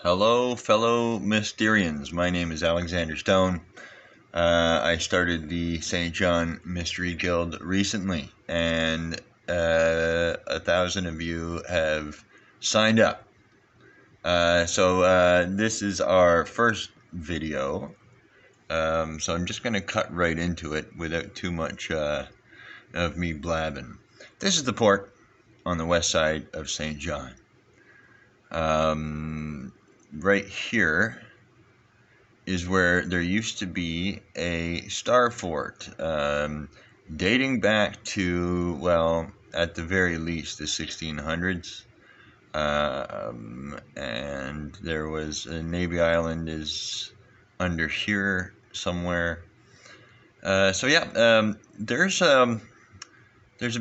Hello, fellow Mysterians. My name is Alexander Stone. I started the St. John Mystery Guild recently, and 1,000 of you have signed up. So this is our first video, so I'm just going to cut right into it without too much of me blabbing. This is the port on the west side of St. John. Right here is where there used to be a star fort, dating back to, well, at the very least, the 1600s. And there was Navy Island is under here somewhere. There's a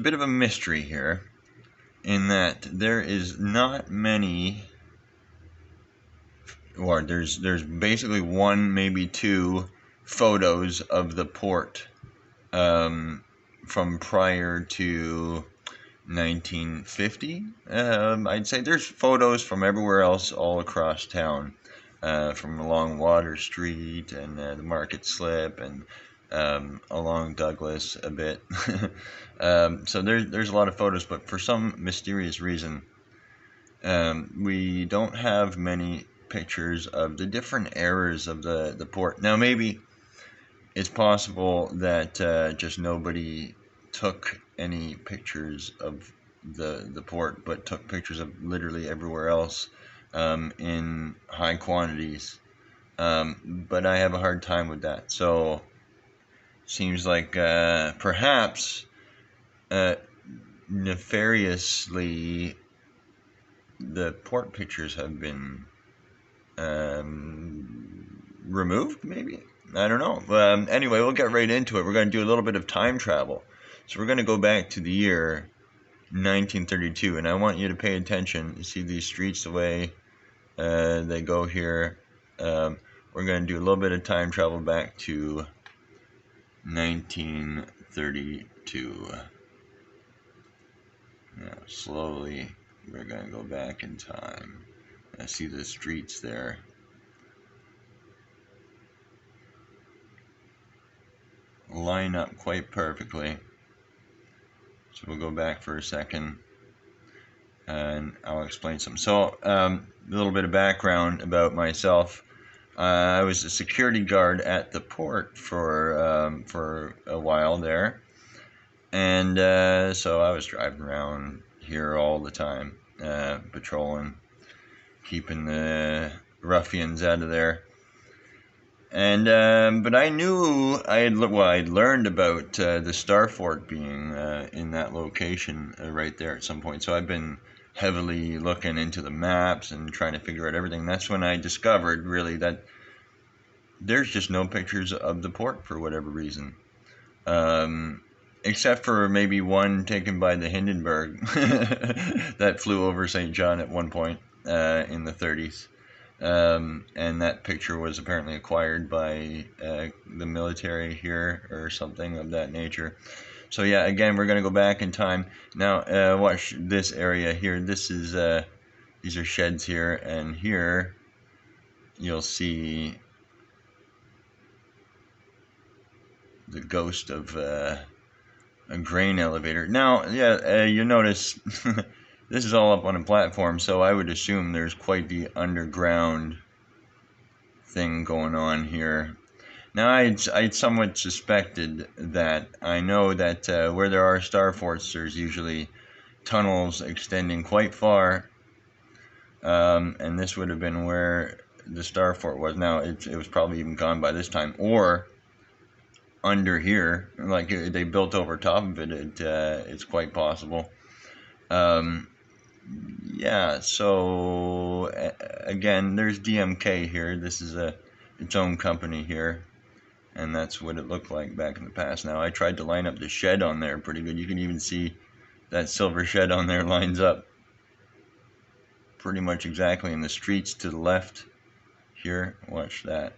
bit of a mystery here in that there is not many, or there's basically one, maybe two photos of the port from prior to 1950. I'd say there's photos from everywhere else all across town, from along Water Street and the Market Slip and along Douglas a bit. So there's a lot of photos, but for some mysterious reason, we don't have many pictures of the different eras of the port. Now, maybe it's possible that just nobody took any pictures of the port, but took pictures of literally everywhere else in high quantities. But I have a hard time with that. So seems like perhaps nefariously the port pictures have been removed, maybe? I don't know. Anyway, we'll get right into it. We're going to do a little bit of time travel. So we're going to go back to the year 1932, and I want you to pay attention. You see these streets, the way they go here. We're going to do a little bit of time travel back to 1932. Now, slowly, we're going to go back in time. I see the streets there. Line up quite perfectly. So we'll go back for a second and I'll explain some. So a little bit of background about myself. I was a security guard at the port for a while there, and so I was driving around here all the time, patrolling, keeping the ruffians out of there. And but I knew I'd learned about the Star Fort being in that location right there at some point. So I've been heavily looking into the maps and trying to figure out everything. That's when I discovered really that there's just no pictures of the port for whatever reason, except for maybe one taken by the Hindenburg that flew over St. John at one point in the 30s. And that picture was apparently acquired by the military here or something of that nature. So yeah, again, we're going to go back in time. Now, watch this area here. This is these are sheds here, and here you'll see the ghost of a grain elevator. Now, yeah, you notice this is all up on a platform, so I would assume there's quite the underground thing going on here. Now, I'd somewhat suspected that. I know that where there are star forts, there's usually tunnels extending quite far, and this would have been where the star fort was. Now, it was probably even gone by this time, or under here, like they built over top of it. It's quite possible. Yeah, so again, there's DMK here. This is its own company here, and that's what it looked like back in the past. Now, I tried to line up the shed on there pretty good. You can even see that silver shed on there lines up pretty much exactly in the streets to the left here. Watch that.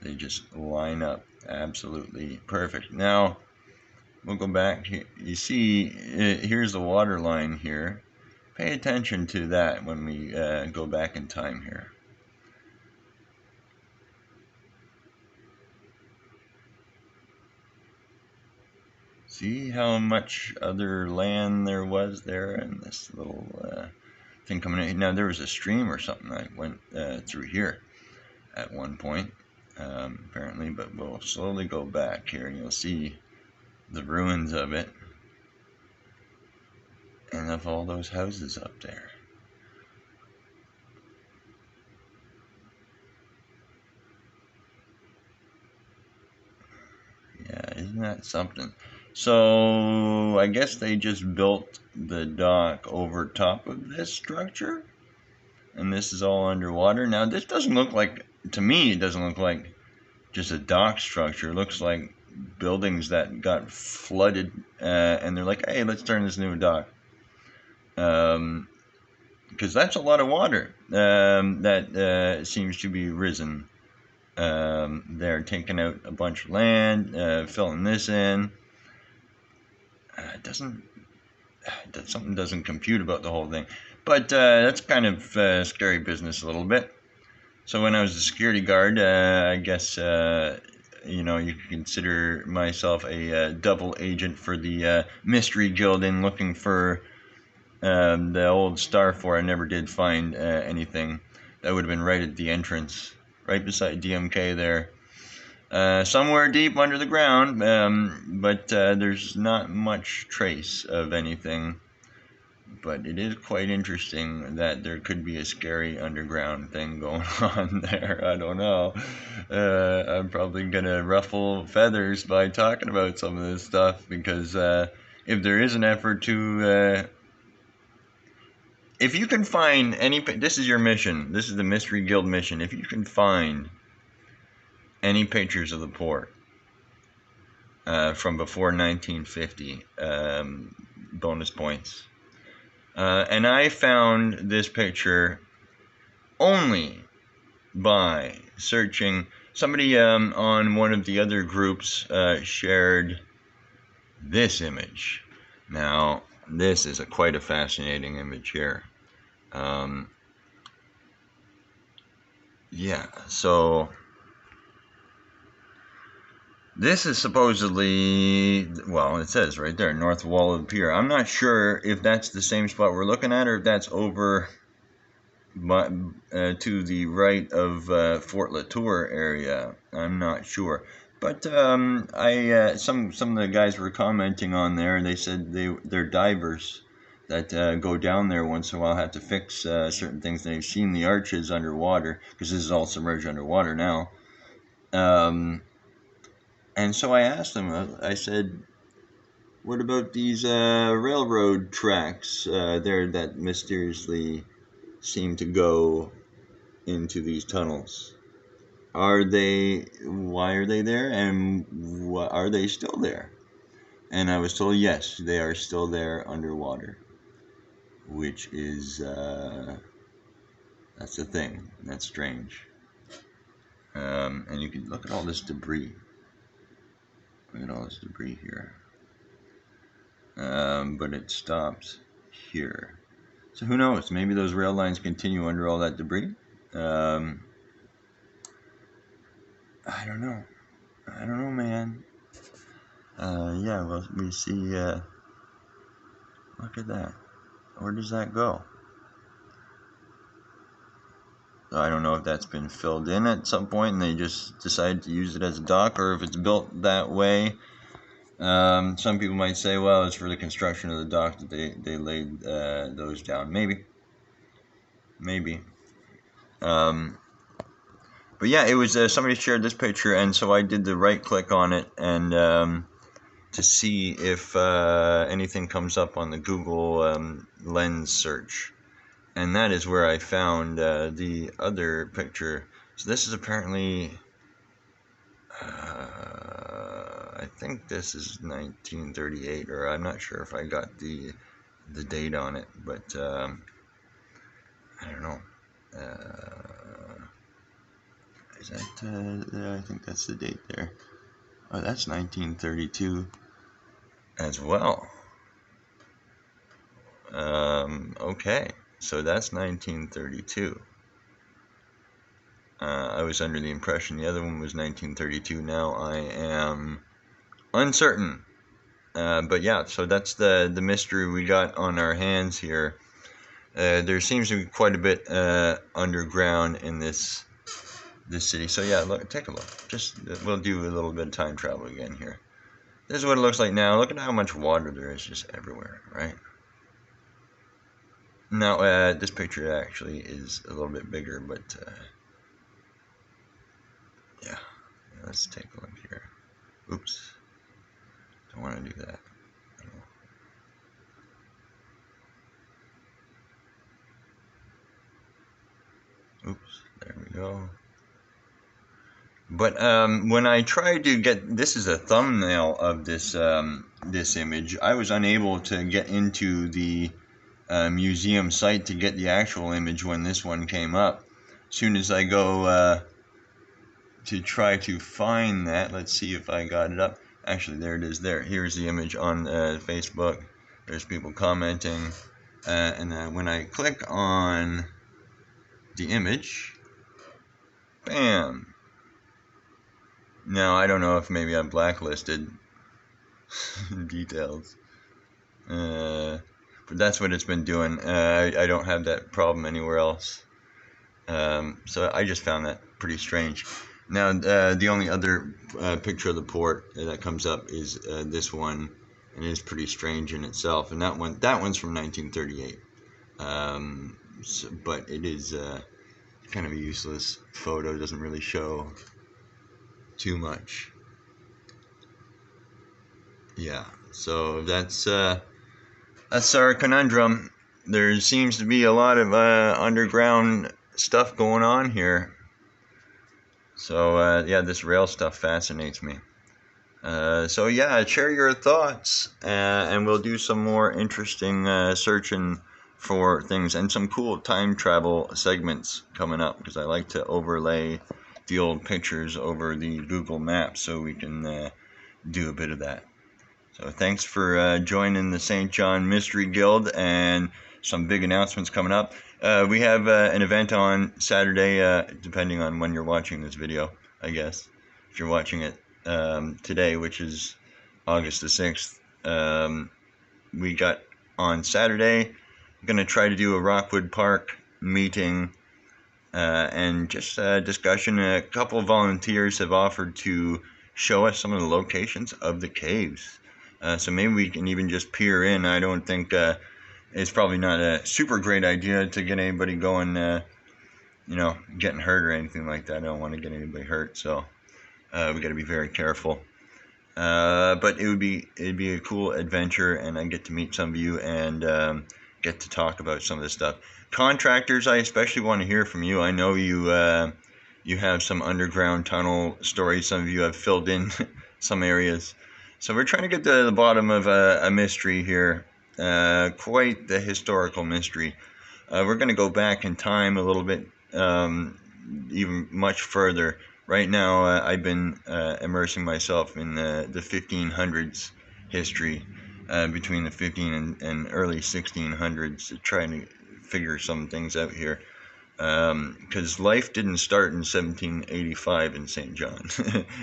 They just line up absolutely perfect. Now, we'll go back here. You see, here's the water line here. pay attention to that when we go back in time here. See how much other land there was there, and this little thing coming in. Now there was a stream or something that went through here at one point, apparently, but we'll slowly go back here and you'll see the ruins of it and of all those houses up there. Yeah, isn't that something? So I guess they just built the dock over top of this structure, and this is all underwater. Now this doesn't look like, to me, it doesn't look like just a dock structure. It looks like buildings that got flooded, and they're like, hey, let's turn this into a dock. Because that's a lot of water that seems to be risen. They're taking out a bunch of land, filling this in. Something doesn't compute about the whole thing. But that's kind of scary business a little bit. So when I was a security guard, I guess, you know, you could consider myself a double agent for the Mystery Guild in looking for the old Star Fort. I never did find anything. That would have been right at the entrance, right beside DMK there. Somewhere deep under the ground, but there's not much trace of anything. But it is quite interesting that there could be a scary underground thing going on there. I don't know. I'm probably going to ruffle feathers by talking about some of this stuff, because if there is an effort to... if you can find any... This is your mission. This is the Mystery Guild mission. If you can find any pictures of the port from before 1950, bonus points. And I found this picture only by searching. Somebody on one of the other groups shared this image. Now, this is quite a fascinating image here. Yeah, so this is supposedly, well, it says right there, north wall of the pier. I'm not sure if that's the same spot we're looking at, or if that's over to the right of Fort Latour area. I'm not sure. But some of the guys were commenting on there, and they said they're divers that go down there once in a while, have to fix certain things. They've seen the arches underwater, because this is all submerged underwater now. And so I asked them, I said, what about these railroad tracks there that mysteriously seem to go into these tunnels? Why are they there, and are they still there? And I was told, yes, they are still there underwater, which is, that's the thing. That's strange. And you can look at all this debris. Look at all this debris here. But it stops here. So who knows? Maybe those rail lines continue under all that debris. I don't know. I don't know, man. Yeah, well, we see, look at that. Where does that go? So I don't know if that's been filled in at some point and they just decided to use it as a dock, or if it's built that way. Some people might say, well, it's for the construction of the dock that they laid those down. Maybe. But yeah, it was somebody shared this picture, and so I did the right click on it and to see if anything comes up on the Google Lens search. And that is where I found the other picture. So this is apparently, I think this is 1938, or I'm not sure if I got the date on it, but I don't know. Is that, I think that's the date there. Oh, that's 1932 as well. Okay. Okay, so that's 1932. I was under the impression the other one was 1932. Now I am uncertain. But yeah, so that's the mystery we got on our hands here. There seems to be quite a bit underground in this city. So yeah, look, take a look. Just we'll do a little bit of time travel again here. This is what it looks like now. Look at how much water there is just everywhere, right? Now, this picture actually is a little bit bigger, but yeah, let's take a look here. Oops, don't want to do that. Oops, there we go. But when I tried to get, this is a thumbnail of this this image, I was unable to get into the museum site to get the actual image when this one came up. As soon as I go to try to find that, let's see if I got it up. Actually, there it is there. Here's the image on Facebook. There's people commenting. And then when I click on the image, bam. Now, I don't know if maybe I'm blacklisted details. But that's what it's been doing. I don't have that problem anywhere else. So I just found that pretty strange. Now, the only other picture of the port that comes up is this one, and it is pretty strange in itself. And that one's from 1938. But it is kind of a useless photo. It doesn't really show too much. Yeah, so that's our conundrum. There seems to be a lot of underground stuff going on here. So yeah, this rail stuff fascinates me. So yeah, share your thoughts, and we'll do some more interesting searching for things and some cool time travel segments coming up, because I like to overlay the old pictures over the Google Maps so we can do a bit of that. So thanks for joining the St. John Mystery Guild, and some big announcements coming up. We have an event on Saturday, depending on when you're watching this video, I guess. If you're watching it today, which is August the 6th, we got on Saturday, I'm going to try to do a Rockwood Park meeting and just discussion. A couple of volunteers have offered to show us some of the locations of the caves. So maybe we can even just peer in. I don't think it's probably not a super great idea to get anybody going, getting hurt or anything like that. I don't want to get anybody hurt, so we got to be very careful. But it'd be a cool adventure, and I get to meet some of you and get to talk about some of this stuff. Contractors, I especially want to hear from you. I know you have some underground tunnel stories. Some of you have filled in some areas. So we're trying to get to the bottom of a mystery here, quite the historical mystery. We're going to go back in time a little bit, even much further. Right now, I've been immersing myself in the 1500s history, between the 15 and early 1600s, to try to figure some things out here. Because life didn't start in 1785 in St. John.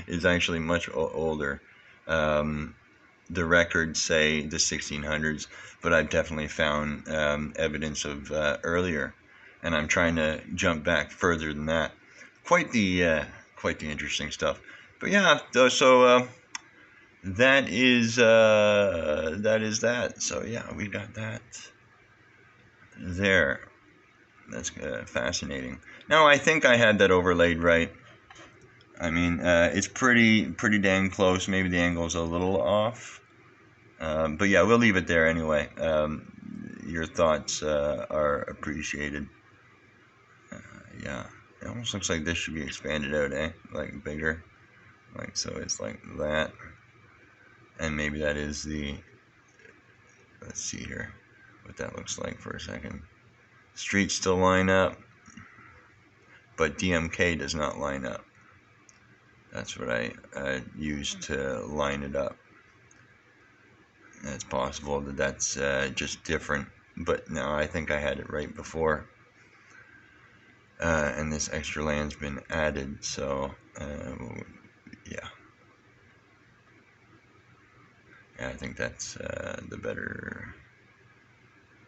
It's actually much older. The records say the 1600s, but I've definitely found evidence of earlier, and I'm trying to jump back further than that. Quite the interesting stuff. But yeah, so that is that. So yeah, we got that there. That's fascinating. Now I think I had that overlaid right. I mean, it's pretty dang close. Maybe the angle's a little off. But yeah, we'll leave it there anyway. Your thoughts are appreciated. Yeah, it almost looks like this should be expanded out, eh? Like bigger. Like, so it's like that. And maybe that is the, let's see here, what that looks like for a second. Streets still line up, but DMK does not line up. That's what I use to line it up. And it's possible that that's just different but no, I think I had it right before. And this extra land's been added, so yeah. Yeah, I think that's the better.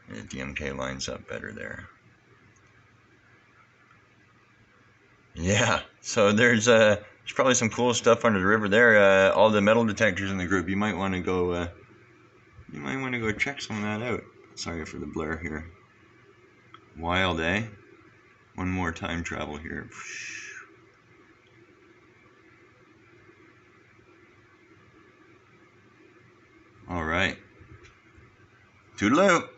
The DMK lines up better there. Yeah, so there's probably some cool stuff under the river there. All the metal detectors in the group. You might want to go. You might want to go check some of that out. Sorry for the blur here. Wild, eh? One more time travel here. All right. Toodaloo.